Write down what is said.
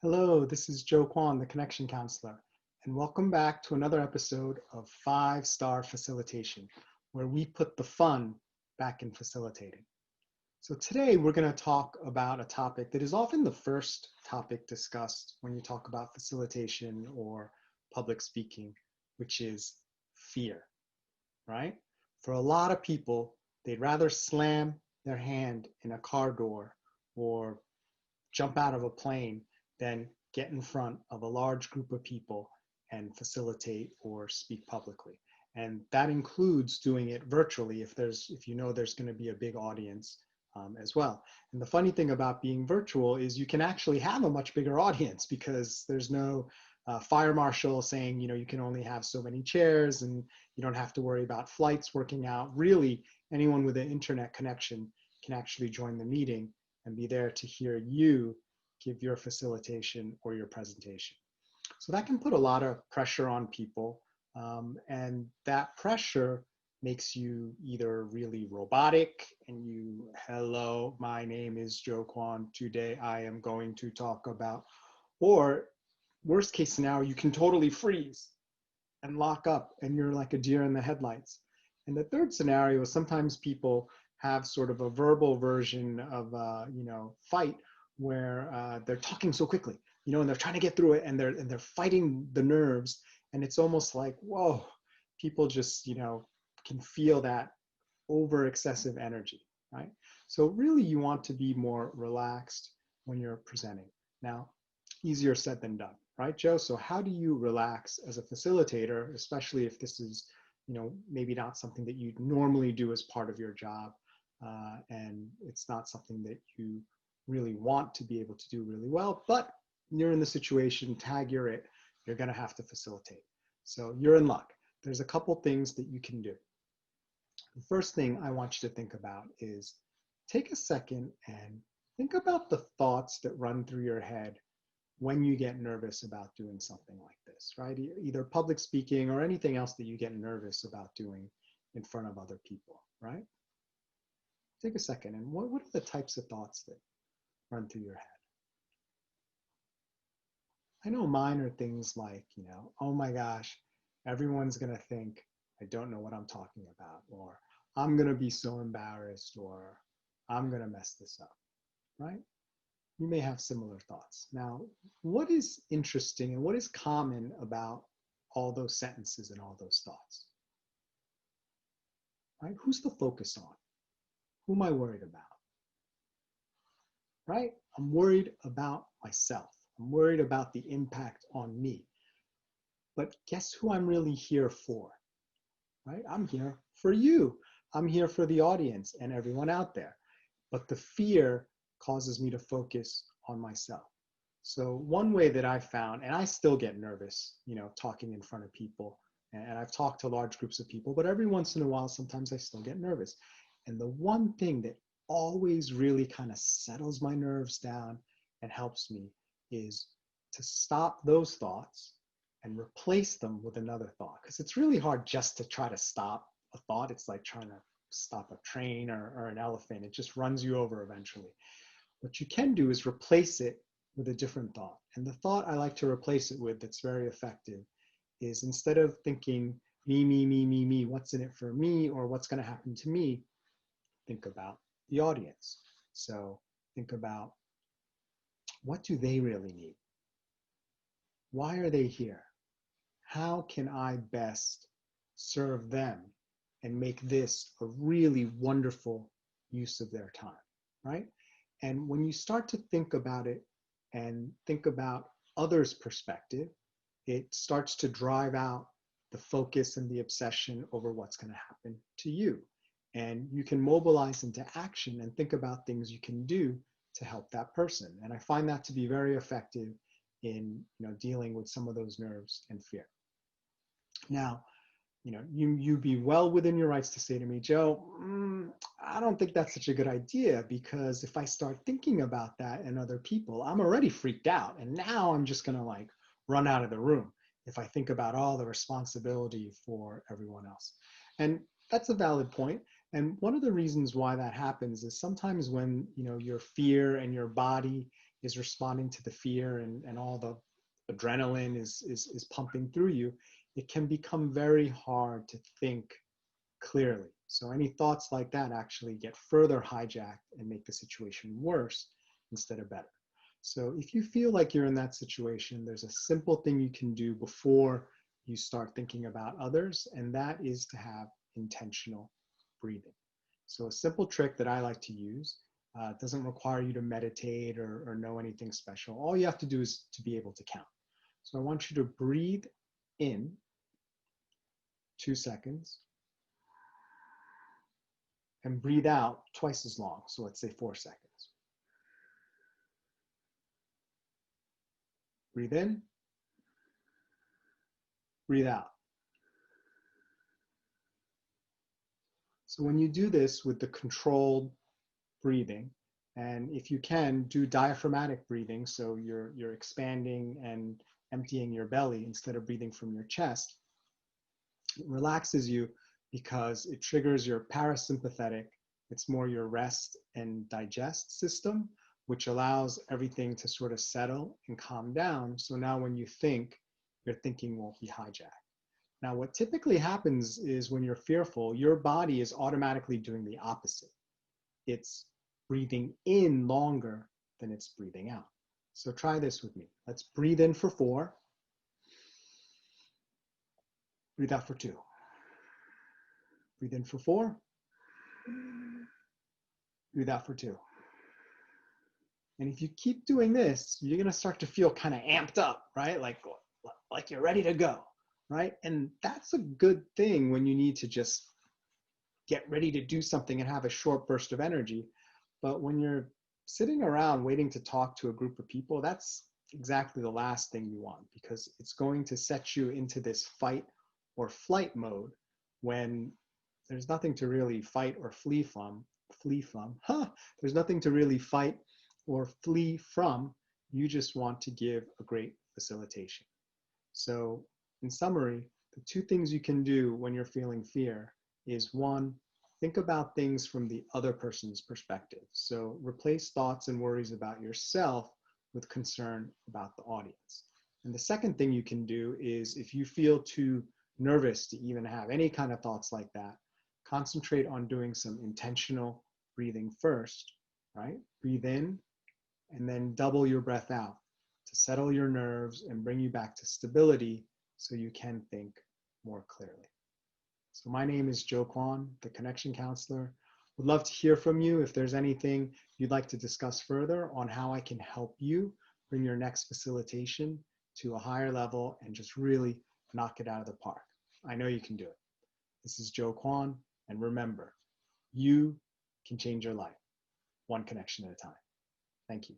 Hello, this is Joe Kwon, the Connection Counselor, and welcome back to another episode of 5-Star Facilitation, where we put the fun back in facilitating. So today we're going to talk about a topic that is often the first topic discussed when you talk about facilitation or public speaking, which is fear, right? For a lot of people, they'd rather slam their hand in a car door or jump out of a plane than get in front of a large group of people and facilitate or speak publicly. And that includes doing it virtually if you know there's going to be a big audience as well. And the funny thing about being virtual is you can actually have a much bigger audience because there's no fire marshal saying, you can only have so many chairs and you don't have to worry about flights working out. Really, anyone with an internet connection can actually join the meeting and be there to hear you give your facilitation or your presentation. So that can put a lot of pressure on people. And that pressure makes you either really robotic and hello, my name is Joe Kwon. Today I am going to talk about, or worst case scenario, you can totally freeze and lock up and you're like a deer in the headlights. And the third scenario is sometimes people have sort of a verbal version of, fight where they're talking so quickly, and they're trying to get through it and they're fighting the nerves. And it's almost like, whoa, people just, can feel that over excessive energy, right? So really you want to be more relaxed when you're presenting. Now, easier said than done, right, Joe? So how do you relax as a facilitator, especially if this is, maybe not something that you normally do as part of your job, and it's not something that you really want to be able to do really well, but you're in the situation, tag you're it, you're going to have to facilitate. So you're in luck. There's a couple things that you can do. The first thing I want you to think about is take a second and think about the thoughts that run through your head when you get nervous about doing something like this, right? Either public speaking or anything else that you get nervous about doing in front of other people, right? Take a second and what are the types of thoughts that run through your head? I know mine are things like, oh my gosh, everyone's going to think I don't know what I'm talking about, or I'm going to be so embarrassed, or I'm going to mess this up, right? You may have similar thoughts. Now, what is interesting and what is common about all those sentences and all those thoughts? Right? Who's the focus on? Who am I worried about? Right? I'm worried about myself. I'm worried about the impact on me. But guess who I'm really here for? Right? I'm here for you. I'm here for the audience and everyone out there. But the fear causes me to focus on myself. So one way that I found, and I still get nervous, talking in front of people, and I've talked to large groups of people, but every once in a while, sometimes I still get nervous. And the one thing that always really kind of settles my nerves down and helps me is to stop those thoughts and replace them with another thought. Because it's really hard just to try to stop a thought. It's like trying to stop a train or an elephant. It just runs you over eventually. What you can do is replace it with a different thought. And the thought I like to replace it with that's very effective is, instead of thinking me, what's in it for me, or what's going to happen to me, think about the audience. So think about, what do they really need? Why are they here? How can I best serve them and make this a really wonderful use of their time, right? And when you start to think about it and think about others' perspective, it starts to drive out the focus and the obsession over what's going to happen to you. And you can mobilize into action and think about things you can do to help that person. And I find that to be very effective in dealing with some of those nerves and fear. Now, you be well within your rights to say to me, Joe, I don't think that's such a good idea, because if I start thinking about that and other people, I'm already freaked out. And now I'm just going to run out of the room if I think about all the responsibility for everyone else. And that's a valid point. And one of the reasons why that happens is sometimes when, your fear and your body is responding to the fear and all the adrenaline is pumping through you, it can become very hard to think clearly. So any thoughts like that actually get further hijacked and make the situation worse instead of better. So if you feel like you're in that situation, there's a simple thing you can do before you start thinking about others, and that is to have intentional breathing. So a simple trick that I like to use doesn't require you to meditate or know anything special. All you have to do is to be able to count. So I want you to breathe in 2 seconds and breathe out twice as long. So let's say 4 seconds. Breathe in, breathe out. So when you do this with the controlled breathing, and if you can, do diaphragmatic breathing, so you're expanding and emptying your belly instead of breathing from your chest, it relaxes you because it triggers your parasympathetic. It's more your rest and digest system, which allows everything to sort of settle and calm down. So now when you think, your thinking won't be hijacked. Now, what typically happens is when you're fearful, your body is automatically doing the opposite. It's breathing in longer than it's breathing out. So try this with me. Let's breathe in for 4. Breathe out for 2. Breathe in for 4. Breathe out for 2. And if you keep doing this, you're going to start to feel kind of amped up, right? Like you're ready to go, right? And that's a good thing when you need to just get ready to do something and have a short burst of energy. But when you're sitting around waiting to talk to a group of people, that's exactly the last thing you want, because it's going to set you into this fight or flight mode when there's nothing to really fight or flee from. There's nothing to really fight or flee from. You just want to give a great facilitation. So in summary, the 2 things you can do when you're feeling fear is 1, think about things from the other person's perspective. So replace thoughts and worries about yourself with concern about the audience. And the second thing you can do is, if you feel too nervous to even have any kind of thoughts like that, concentrate on doing some intentional breathing first, right? Breathe in and then double your breath out to settle your nerves and bring you back to stability so you can think more clearly. So my name is Joe Kwon, the Connection Counselor. Would love to hear from you if there's anything you'd like to discuss further on how I can help you bring your next facilitation to a higher level and just really knock it out of the park. I know you can do it. This is Joe Kwon, and remember, you can change your life one connection at a time. Thank you.